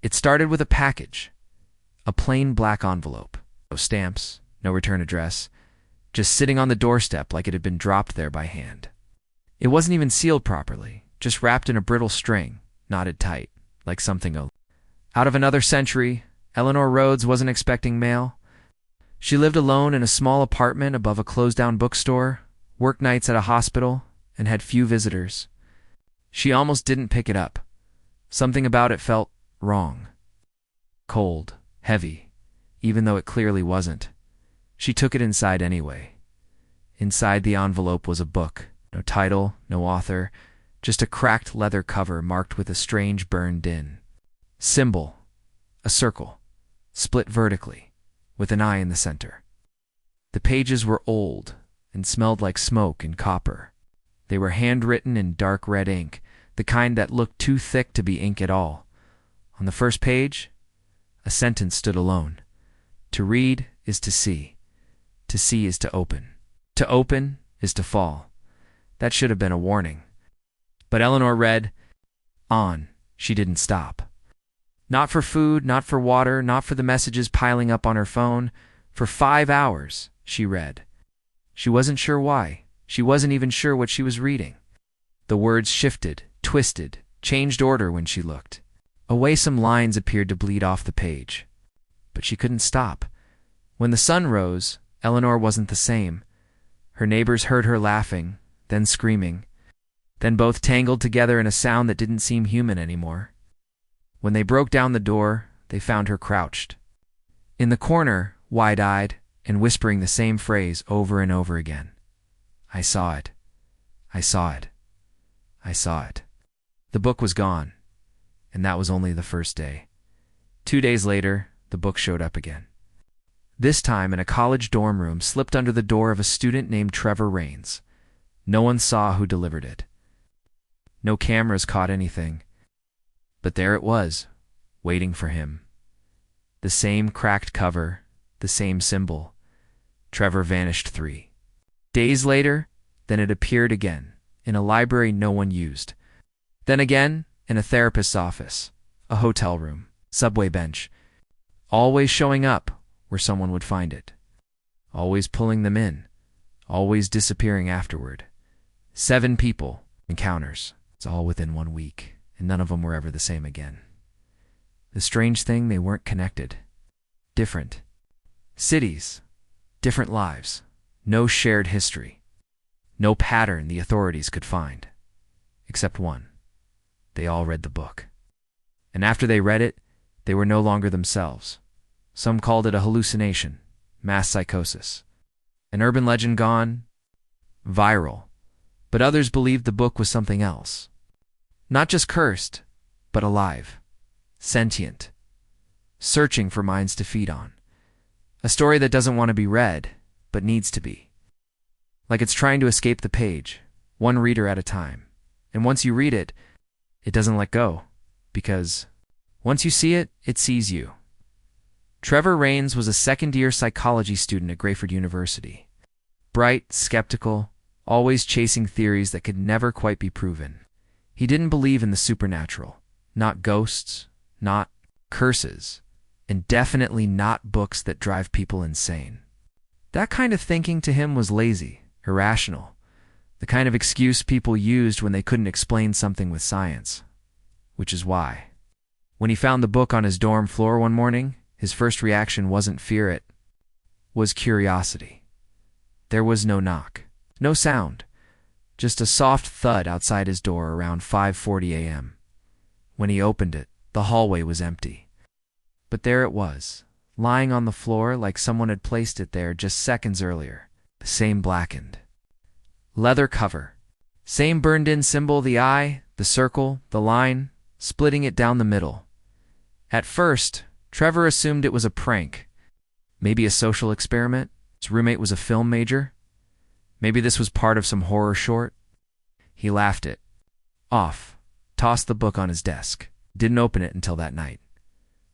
It started with a package, a plain black envelope. No stamps, no return address, just sitting on the doorstep like it had been dropped there by hand. It wasn't even sealed properly, just wrapped in a brittle string, knotted tight, like something out of another century. Eleanor Rhodes wasn't expecting mail. She lived alone in a small apartment above a closed-down bookstore, worked nights at a hospital, and had few visitors. She almost didn't pick it up. Something about it felt wrong. Cold, heavy, even though it clearly wasn't. She took it inside anyway. Inside the envelope was a book. No title, no author, just a cracked leather cover marked with a strange burned-in symbol, a circle, split vertically, with an eye in the center. The pages were old and smelled like smoke and copper. They were handwritten in dark red ink, the kind that looked too thick to be ink at all. On the first page, a sentence stood alone. To read is to see. To see is to open. To open is to fall. That should have been a warning. But Eleanor read on. She didn't stop. Not for food, not for water, not for the messages piling up on her phone. For 5 hours, she read. She wasn't sure why. She wasn't even sure what she was reading. The words shifted, twisted, changed order when she looked. Away some lines appeared to bleed off the page. But she couldn't stop. When the sun rose, Eleanor wasn't the same. Her neighbors heard her laughing, then screaming, then both tangled together in a sound that didn't seem human anymore. When they broke down the door, they found her crouched in the corner, wide-eyed, and whispering the same phrase over and over again. I saw it. I saw it. I saw it. The book was gone, and that was only the first day. 2 days later, the book showed up again. This time in a college dorm room slipped under the door of a student named Trevor Raines. No one saw who delivered it. No cameras caught anything. But there it was, waiting for him. The same cracked cover, the same symbol. Trevor vanished 3 days later. Then it appeared again, in a library no one used. Then again, in a therapist's office, a hotel room, subway bench. Always showing up where someone would find it. Always pulling them in. Always disappearing afterward. 7 people, encounters. It's all within 1 week, and none of them were ever the same again. The strange thing, they weren't connected. Different. Cities. Different lives. No shared history. No pattern the authorities could find. Except one. They all read the book. And after they read it, they were no longer themselves. Some called it a hallucination, mass psychosis. An urban legend gone viral. But others believed the book was something else. Not just cursed, but alive, sentient, searching for minds to feed on. A story that doesn't want to be read, but needs to be. Like it's trying to escape the page, one reader at a time. And once you read it, it doesn't let go, because once you see it, it sees you. Trevor Raines was a second-year psychology student at Grayford University. Bright, skeptical, always chasing theories that could never quite be proven. He didn't believe in the supernatural, not ghosts, not curses, and definitely not books that drive people insane. That kind of thinking to him was lazy, irrational, the kind of excuse people used when they couldn't explain something with science. Which is why, when he found the book on his dorm floor one morning, his first reaction wasn't fear, it was curiosity. There was no knock, no sound, just a soft thud outside his door around 5:40 a.m. When he opened it, the hallway was empty. But there it was, lying on the floor like someone had placed it there just seconds earlier, the same blackened leather cover, same burned-in symbol, the eye, the circle, the line, splitting it down the middle. At first, Trevor assumed it was a prank, maybe a social experiment. His roommate was a film major. Maybe this was part of some horror short. He laughed it off, tossed the book on his desk, didn't open it until that night.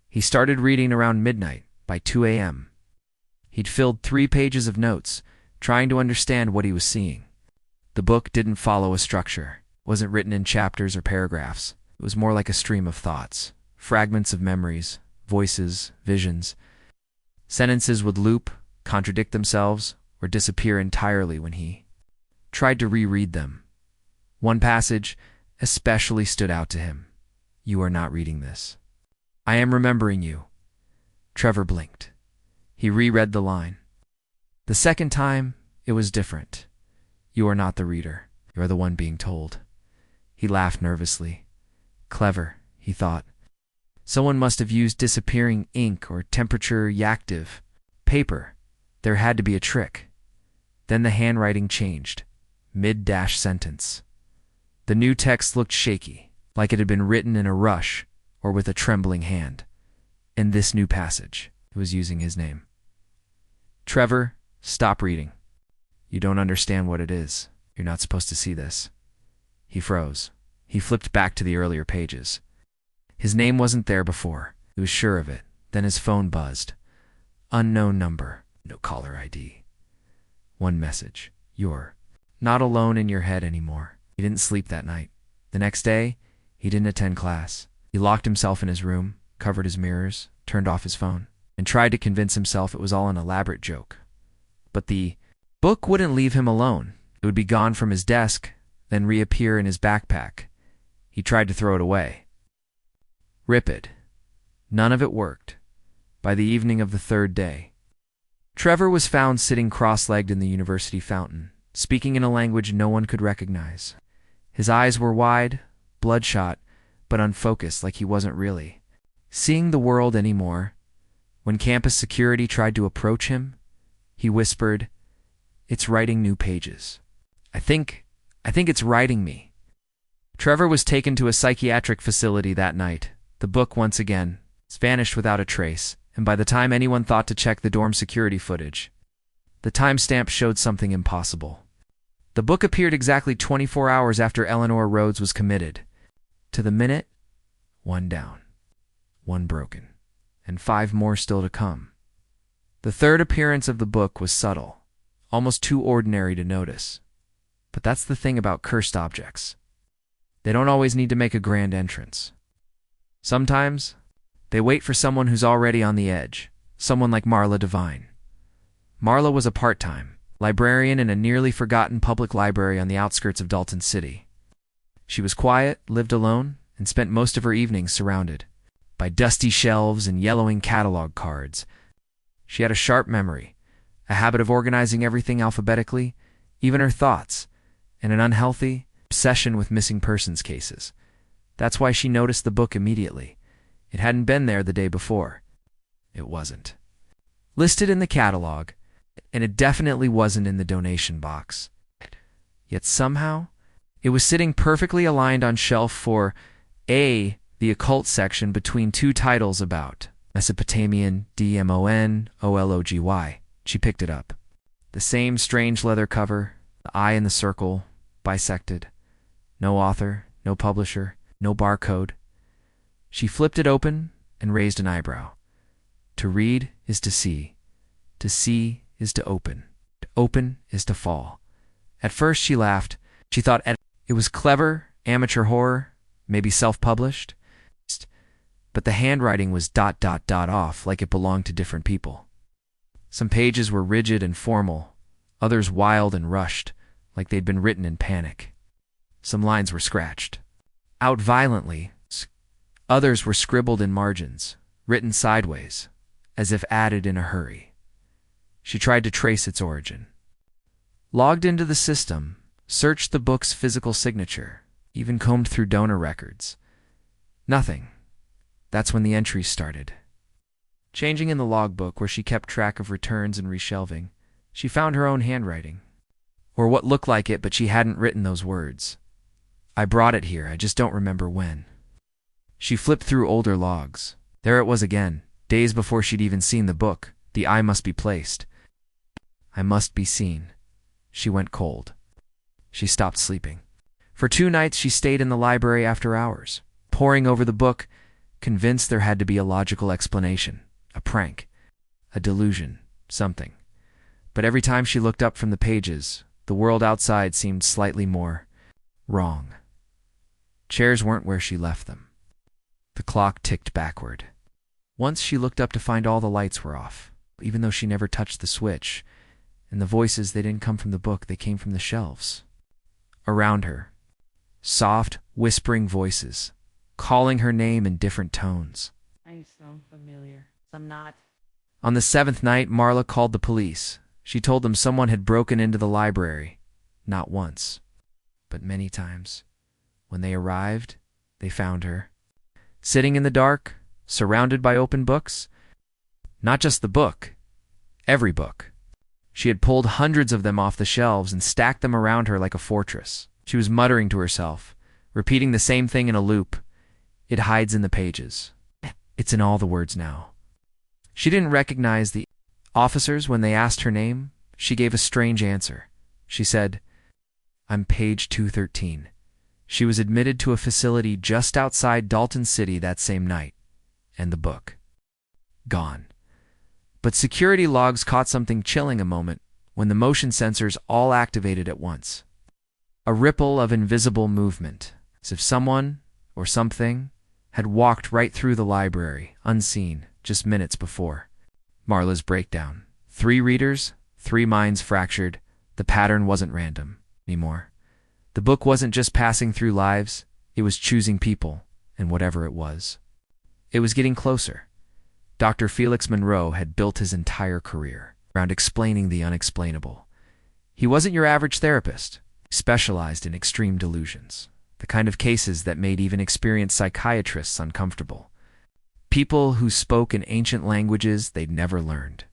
He started reading around midnight. By 2 a.m. He'd filled 3 pages of notes, trying to understand what he was seeing. The book didn't follow a structure, wasn't written in chapters or paragraphs. It was more like a stream of thoughts, fragments of memories, voices, visions. Sentences would loop, contradict themselves, or disappear entirely when he tried to reread them. One passage especially stood out to him. "You are not reading this. I am remembering you." Trevor blinked. He reread the line. The second time, it was different. "You are not the reader. You are the one being told." He laughed nervously. Clever, he thought. Someone must have used disappearing ink or temperature-reactive paper. There had to be a trick. Then the handwriting changed, mid-sentence. The new text looked shaky, like it had been written in a rush or with a trembling hand. In this new passage, it was using his name. "Trevor, stop reading. You don't understand what it is. You're not supposed to see this." He froze. He flipped back to the earlier pages. His name wasn't there before. He was sure of it. Then his phone buzzed. Unknown number. No caller ID. One message. "You're not alone in your head anymore." He didn't sleep that night. The next day, he didn't attend class. He locked himself in his room, covered his mirrors, turned off his phone, and tried to convince himself it was all an elaborate joke. But the book wouldn't leave him alone. It would be gone from his desk, then reappear in his backpack. He tried to throw it away. Rip it. None of it worked. By the evening of the third day, Trevor was found sitting cross-legged in the university fountain, speaking in a language no one could recognize. His eyes were wide, bloodshot, but unfocused, like he wasn't really seeing the world anymore. When campus security tried to approach him, he whispered, "It's writing new pages. I think it's writing me." Trevor was taken to a psychiatric facility that night. The book, once again, vanished without a trace, and by the time anyone thought to check the dorm security footage, the timestamp showed something impossible. The book appeared exactly 24 hours after Eleanor Rhodes was committed. To the minute, one down, one broken, and 5 more still to come. The third appearance of the book was subtle, almost too ordinary to notice. But that's the thing about cursed objects. They don't always need to make a grand entrance. Sometimes, they wait for someone who's already on the edge, someone like Marla Devine. Marla was a part-time librarian in a nearly forgotten public library on the outskirts of Dalton City. She was quiet, lived alone, and spent most of her evenings surrounded by dusty shelves and yellowing catalog cards. She had a sharp memory, a habit of organizing everything alphabetically, even her thoughts, and an unhealthy obsession with missing persons cases. That's why she noticed the book immediately. It hadn't been there the day before. It wasn't listed in the catalog, and it definitely wasn't in the donation box. Yet somehow, it was sitting perfectly aligned on shelf 4A, the occult section, between 2 titles about Mesopotamian demonology. She picked it up. The same strange leather cover, the eye in the circle, bisected. No author, no publisher, no barcode. She flipped it open and raised an eyebrow. To read is to see. To see is to open. To open is to fall. At first she laughed. She thought it was clever, amateur horror, maybe self-published. But the handwriting was ... off, like it belonged to different people. Some pages were rigid and formal, others wild and rushed, like they'd been written in panic. Some lines were scratched out violently. Others were scribbled in margins, written sideways, as if added in a hurry. She tried to trace its origin. Logged into the system, searched the book's physical signature, even combed through donor records. Nothing. That's when the entries started. Changing in the logbook where she kept track of returns and reshelving, she found her own handwriting. Or what looked like it, but she hadn't written those words. "I brought it here, I just don't remember when." She flipped through older logs. There it was again, days before she'd even seen the book. The "I must be placed." "I must be seen." She went cold. She stopped sleeping. For 2 nights she stayed in the library after hours, poring over the book, convinced there had to be a logical explanation, a prank, a delusion, something. But every time she looked up from the pages, the world outside seemed slightly more wrong. Chairs weren't where she left them. The clock ticked backward. Once she looked up to find all the lights were off, even though she never touched the switch, and the voices, they didn't come from the book, they came from the shelves. Around her, soft, whispering voices, calling her name in different tones. I sound familiar. Some not. On the 7th night, Marla called the police. She told them someone had broken into the library. Not once, but many times. When they arrived, they found her, sitting in the dark, surrounded by open books. Not just the book, every book. She had pulled hundreds of them off the shelves and stacked them around her like a fortress. She was muttering to herself, repeating the same thing in a loop. It hides in the pages. It's in all the words now. She didn't recognize the officers when they asked her name. She gave a strange answer. She said, "I'm page 213. She was admitted to a facility just outside Dalton City that same night. And the book. Gone. But security logs caught something chilling a moment when the motion sensors all activated at once. A ripple of invisible movement, as if someone or something had walked right through the library, unseen, just minutes before. Marla's breakdown. 3 readers, 3 minds fractured. The pattern wasn't random anymore. The book wasn't just passing through lives, it was choosing people, and whatever it was. It was getting closer. Dr. Felix Monroe had built his entire career around explaining the unexplainable. He wasn't your average therapist. He specialized in extreme delusions, the kind of cases that made even experienced psychiatrists uncomfortable. People who spoke in ancient languages they'd never learned.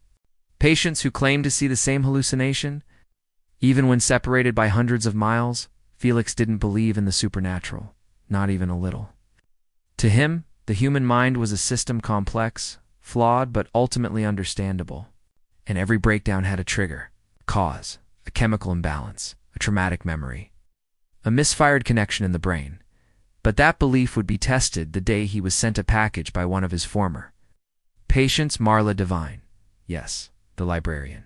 Patients who claimed to see the same hallucination. Even when separated by hundreds of miles, Felix didn't believe in the supernatural, not even a little. To him, the human mind was a system complex, flawed but ultimately understandable. And every breakdown had a trigger, a cause, a chemical imbalance, a traumatic memory, a misfired connection in the brain. But that belief would be tested the day he was sent a package by one of his former patients, Marla Devine. Yes, the librarian.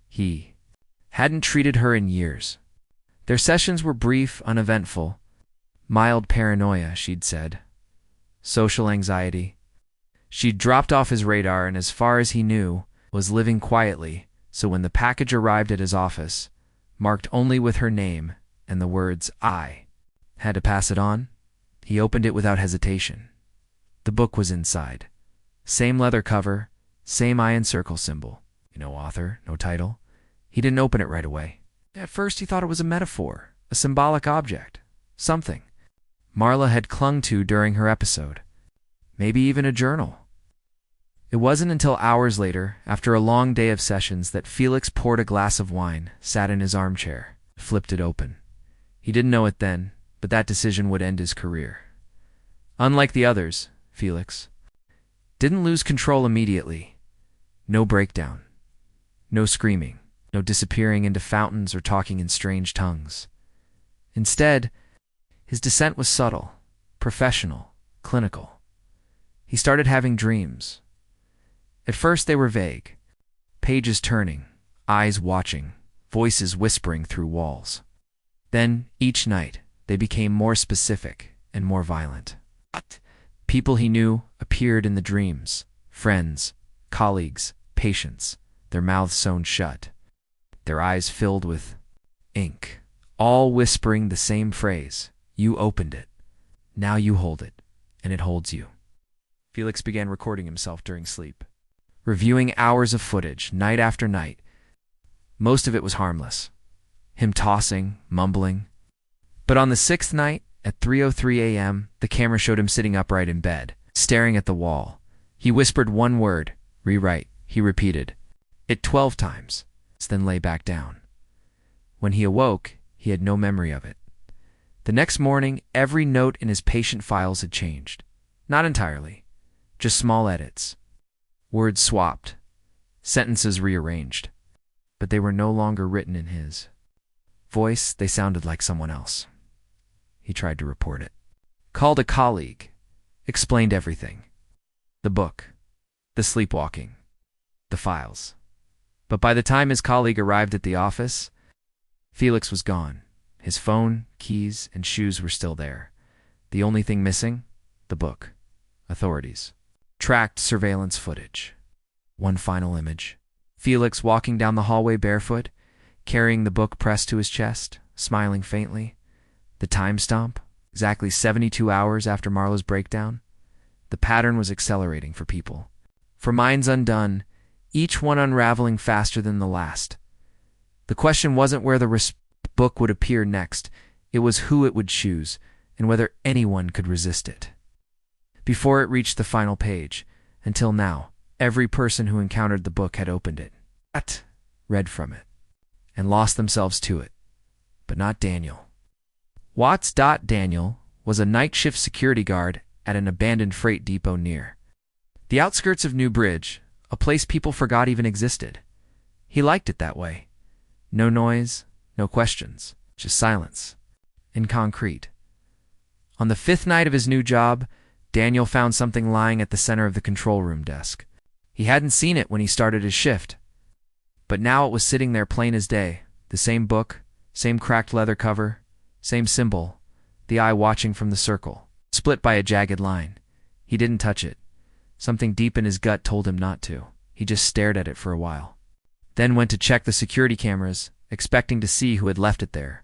He hadn't treated her in years. Their sessions were brief, uneventful. Mild paranoia, she'd said. Social anxiety. She'd dropped off his radar and, as far as he knew, was living quietly, so when the package arrived at his office, marked only with her name and the words, "I," had to pass it on. He opened it without hesitation. The book was inside. Same leather cover, same eye and circle symbol. No author, no title. He didn't open it right away. At first he thought it was a metaphor, a symbolic object, something Marla had clung to during her episode. Maybe even a journal. It wasn't until hours later, after a long day of sessions, that Felix poured a glass of wine, sat in his armchair, flipped it open. He didn't know it then, but that decision would end his career. Unlike the others, Felix didn't lose control immediately. No breakdown. No screaming. No disappearing into fountains or talking in strange tongues. Instead, his descent was subtle, professional, clinical. He started having dreams. At first they were vague. Pages turning, eyes watching, voices whispering through walls. Then, each night, they became more specific and more violent. People he knew appeared in the dreams. Friends, colleagues, patients, their mouths sewn shut, their eyes filled with ink, all whispering the same phrase. You opened it. Now you hold it, and it holds you. Felix began recording himself during sleep, reviewing hours of footage, night after night. Most of it was harmless. Him tossing, mumbling. But on the 6th night, at 3:03 a.m., the camera showed him sitting upright in bed, staring at the wall. He whispered one word, "Rewrite." He repeated it 12 times, then lay back down. When he awoke, he had no memory of it. The next morning, every note in his patient files had changed. Not entirely, just small edits. Words swapped, sentences rearranged. But they were no longer written in his voice. They sounded like someone else. He tried to report it. Called a colleague. Explained everything. The book. The sleepwalking. The files. But by the time his colleague arrived at the office, Felix was gone. His phone, keys, and shoes were still there. The only thing missing? The book. Authorities. Tracked surveillance footage. One final image. Felix walking down the hallway barefoot, carrying the book pressed to his chest, smiling faintly. The time stamp, exactly 72 hours after Marlowe's breakdown. The pattern was accelerating for people. For minds undone, each one unraveling faster than the last. The question wasn't where the book would appear next, it was who it would choose, and whether anyone could resist it. Before it reached the final page, until now, every person who encountered the book had opened it, read from it, and lost themselves to it. But not Daniel. Watts. Daniel was a night shift security guard at an abandoned freight depot near the outskirts of New Bridge, a place people forgot even existed. He liked it that way. No noise, no questions, just silence. In concrete. On the 5th night of his new job, Daniel found something lying at the center of the control room desk. He hadn't seen it when he started his shift, but now it was sitting there plain as day. The same book, same cracked leather cover, same symbol, the eye watching from the circle, split by a jagged line. He didn't touch it. Something deep in his gut told him not to. He just stared at it for a while. Then went to check the security cameras, expecting to see who had left it there.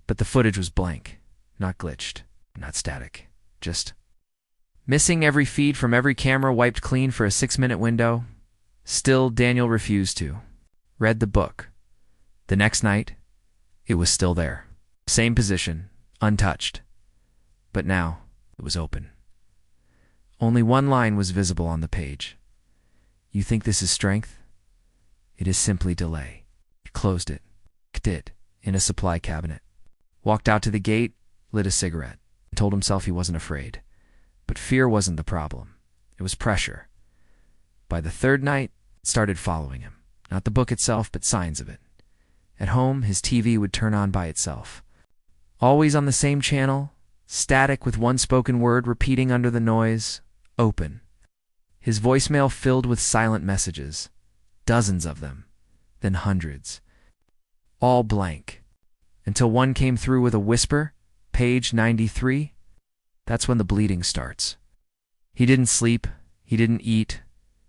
But the footage was blank, not glitched, not static, just missing. Every feed from every camera wiped clean for a 6-minute window. Still, Daniel refused to. Read the book. The next night, it was still there. Same position, untouched. But now, it was open. Only one line was visible on the page. You think this is strength? It is simply delay. He closed it, in a supply cabinet. Walked out to the gate, lit a cigarette, and told himself he wasn't afraid. But fear wasn't the problem. It was pressure. By the 3rd night, it started following him. Not the book itself, but signs of it. At home, his TV would turn on by itself. Always on the same channel, static with one spoken word repeating under the noise, open. His voicemail filled with silent messages, dozens of them, then hundreds. All blank. Until one came through with a whisper, page 93. That's when the bleeding starts. He didn't sleep, he didn't eat,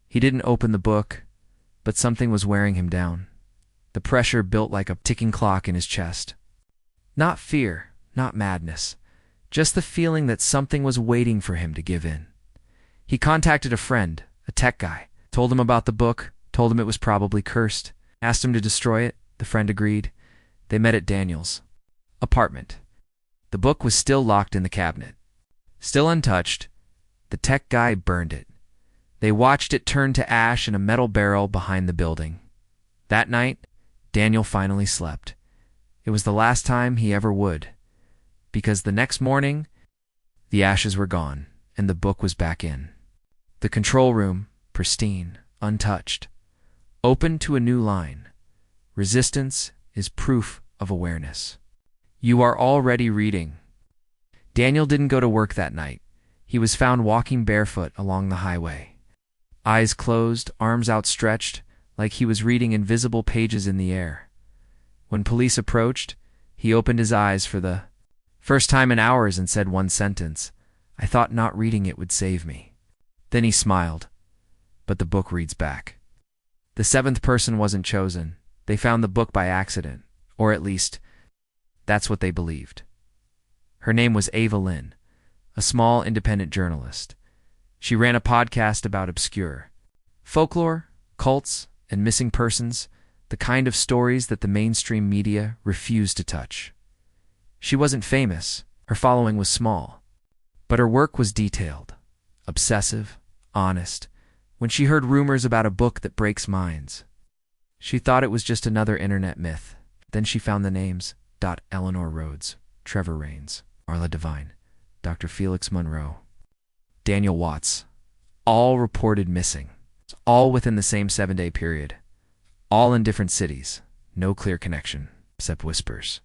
he didn't open the book, but something was wearing him down. The pressure built like a ticking clock in his chest. Not fear, not madness, just the feeling that something was waiting for him to give in. He contacted a friend, a tech guy, told him about the book, told him it was probably cursed, asked him to destroy it. The friend agreed. They met at Daniel's apartment. The book was still locked in the cabinet. Still untouched. The tech guy burned it. They watched it turn to ash in a metal barrel behind the building. That night, Daniel finally slept. It was the last time he ever would, because the next morning, the ashes were gone and the book was back in. The control room, pristine, untouched, open to a new line. Resistance is proof of awareness. You are already reading. Daniel didn't go to work that night. He was found walking barefoot along the highway. Eyes closed, arms outstretched, like he was reading invisible pages in the air. When police approached, he opened his eyes for the first time in hours and said one sentence, "I thought not reading it would save me." Then he smiled, but the book reads back. The 7th person wasn't chosen. They found the book by accident, or at least, that's what they believed. Her name was Ava Lynn, a small independent journalist. She ran a podcast about obscure folklore, cults, and missing persons, the kind of stories that the mainstream media refused to touch. She wasn't famous, her following was small, but her work was detailed, obsessive, honest. When she heard rumors about a book that breaks minds, she thought it was just another internet myth. Then she found the names: Eleanor Rhodes, Trevor Raines, Marla Devine, Dr. Felix Monroe, Daniel Watts, all reported missing, all within the same 7-day period, all in different cities, no clear connection, except whispers.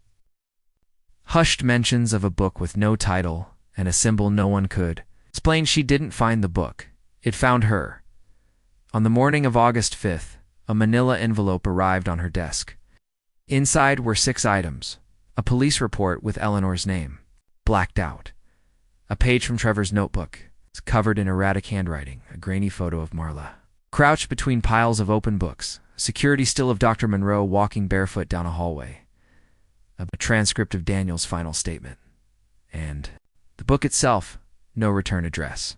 Hushed mentions of a book with no title and a symbol no one could explain. She didn't find the book. It found her. On the morning of August 5th, a manila envelope arrived on her desk. Inside were 6 items: a police report with Eleanor's name, blacked out, a page from Trevor's notebook, covered in erratic handwriting, a grainy photo of Marla. Crouched between piles of open books, a security still of Dr. Monroe walking barefoot down a hallway, a transcript of Daniel's final statement, and the book itself, no return address.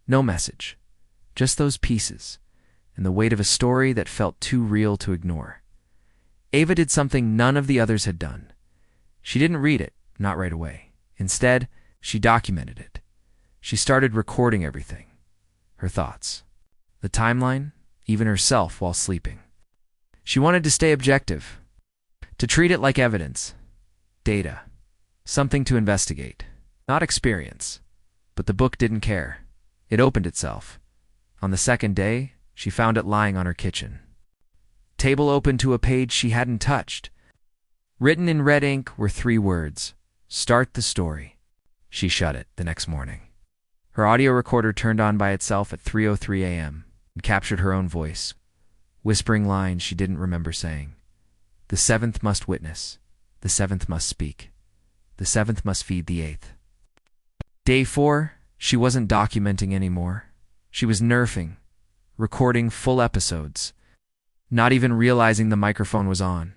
No message, just those pieces, and the weight of a story that felt too real to ignore. Ava did something none of the others had done. She didn't read it, not right away. Instead, she documented it. She started recording everything. Her thoughts. The timeline, even herself while sleeping. She wanted to stay objective. To treat it like evidence. Data. Something to investigate. Not experience. But the book didn't care. It opened itself. On the second day, she found it lying on her kitchen. Table open to a page she hadn't touched. Written in red ink were 3 words. Start the story. She shut it the next morning. Her audio recorder turned on by itself at 3:03 a.m. and captured her own voice, whispering lines she didn't remember saying. The 7th must witness. The 7th must speak. The 7th must feed the 8th. Day 4, she wasn't documenting anymore. She was nerfing, recording full episodes, not even realizing the microphone was on,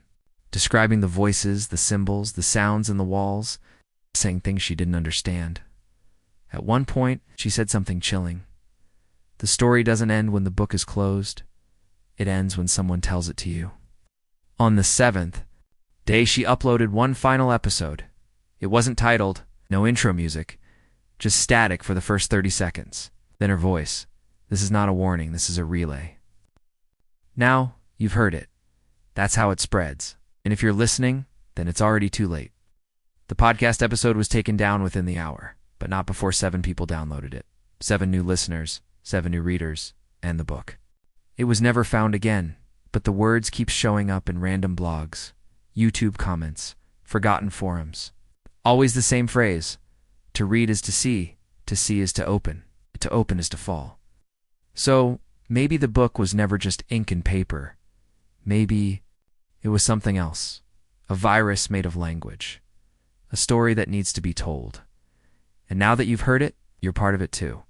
describing the voices, the symbols, the sounds in the walls, saying things she didn't understand. At one point, she said something chilling. The story doesn't end when the book is closed. It ends when someone tells it to you. On the 7th day, she uploaded one final episode. It wasn't titled, no intro music, just static for the first 30 seconds. Then her voice. This is not a warning, this is a relay. Now, you've heard it. That's how it spreads. And if you're listening, then it's already too late. The podcast episode was taken down within the hour, but not before 7 people downloaded it. 7 new listeners, 7 new readers, and the book. It was never found again, but the words keep showing up in random blogs, YouTube comments, forgotten forums. Always the same phrase. To read is to see is to open is to fall. So, maybe the book was never just ink and paper. Maybe it was something else. A virus made of language. A story that needs to be told. And now that you've heard it, you're part of it too.